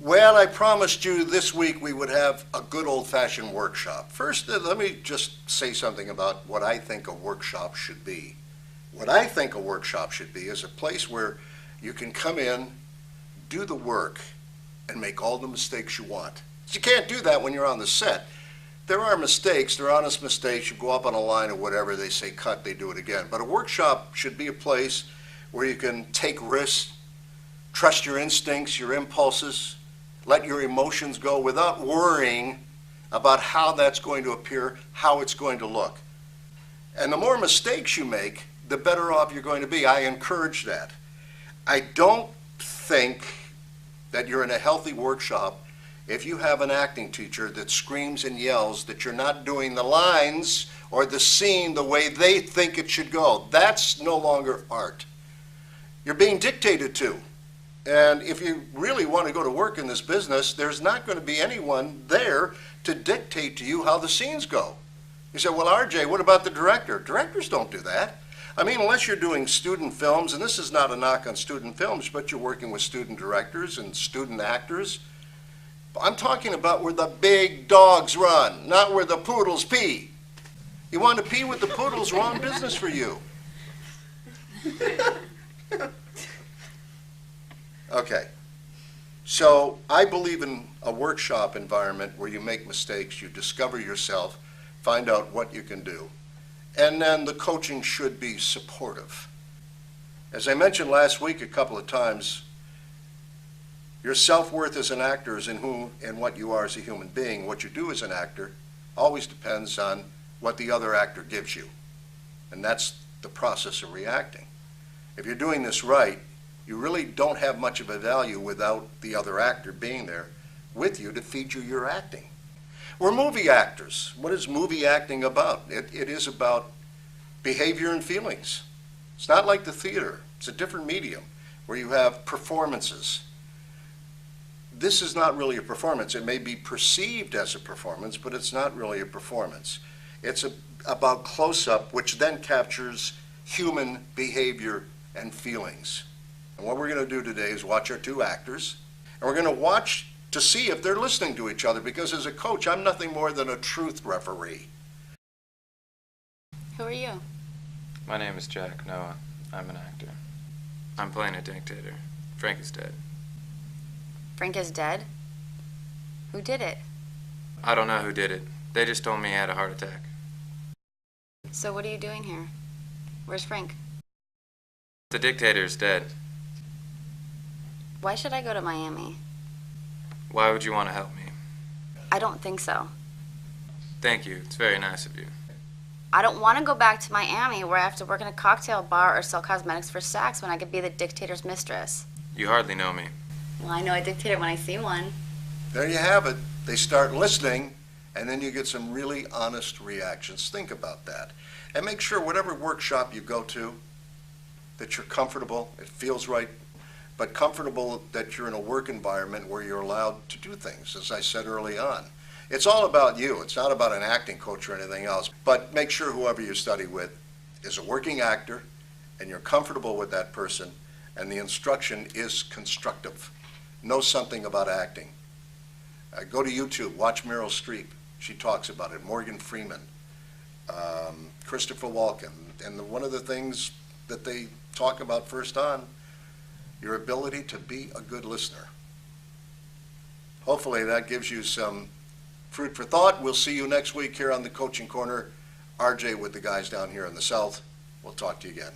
Well, I promised you this week we would have a good old-fashioned workshop. First, let me just say something about what I think a workshop should be. What I think a workshop should be is a place where you can come in, do the work, and make all the mistakes you want. You can't do that when you're on the set. There are mistakes, they're honest mistakes. You go up on a line or whatever, they say cut, they do it again. But a workshop should be a place where you can take risks, trust your instincts, your impulses, let your emotions go without worrying about how that's going to appear, how it's going to look. And the more mistakes you make, the better off you're going to be. I encourage that. I don't think that you're in a healthy workshop if you have an acting teacher that screams and yells that you're not doing the lines or the scene the way they think it should go. That's no longer art. You're being dictated to. And if you really want to go to work in this business, there's not going to be anyone there to dictate to you how the scenes go. You say, well, RJ, what about the director? Directors don't do that. I mean, unless you're doing student films, and this is not a knock on student films, but you're working with student directors and student actors. I'm talking about where the big dogs run, not where the poodles pee. You want to pee with the poodles, wrong business for you. Okay, so I believe in a workshop environment where you make mistakes, you discover yourself, find out what you can do, and then the coaching should be supportive. As I mentioned last week a couple of times, your self-worth as an actor is in who and what you are as a human being. What you do as an actor always depends on what the other actor gives you, and that's the process of reacting. If you're doing this right, you really don't have much of a value without the other actor being there with you to feed you your acting. We're movie actors. What is movie acting about? It is about behavior and feelings. It's not like the theater. It's a different medium where you have performances. This is not really a performance. It may be perceived as a performance, but it's not really a performance. It's about close-up, which then captures human behavior and feelings. And what we're going to do today is watch our two actors, and we're going to watch to see if they're listening to each other, because as a coach, I'm nothing more than a truth referee. Who are you? My name is Jack Noah. I'm an actor. I'm playing a dictator. Frank is dead. Frank is dead? Who did it? I don't know who did it. They just told me he had a heart attack. So what are you doing here? Where's Frank? The dictator is dead. Why should I go to Miami? Why would you want to help me? I don't think so. Thank you. It's very nice of you. I don't want to go back to Miami where I have to work in a cocktail bar or sell cosmetics for Saks when I could be the dictator's mistress. You hardly know me. Well, I know a dictator when I see one. There you have it. They start listening, and then you get some really honest reactions. Think about that. And make sure whatever workshop you go to, that you're comfortable, it feels right, but comfortable that you're in a work environment where you're allowed to do things, as I said early on. It's all about you. It's not about an acting coach or anything else. But make sure whoever you study with is a working actor, and you're comfortable with that person, and the instruction is constructive. Know something about acting. Go to YouTube, watch Meryl Streep. She talks about it. Morgan Freeman, Christopher Walken. And one of the things that they talk about first on, your ability to be a good listener. Hopefully that gives you some food for thought. We'll see you next week here on the Coaching Corner. RJ with the guys down here in the South. We'll talk to you again.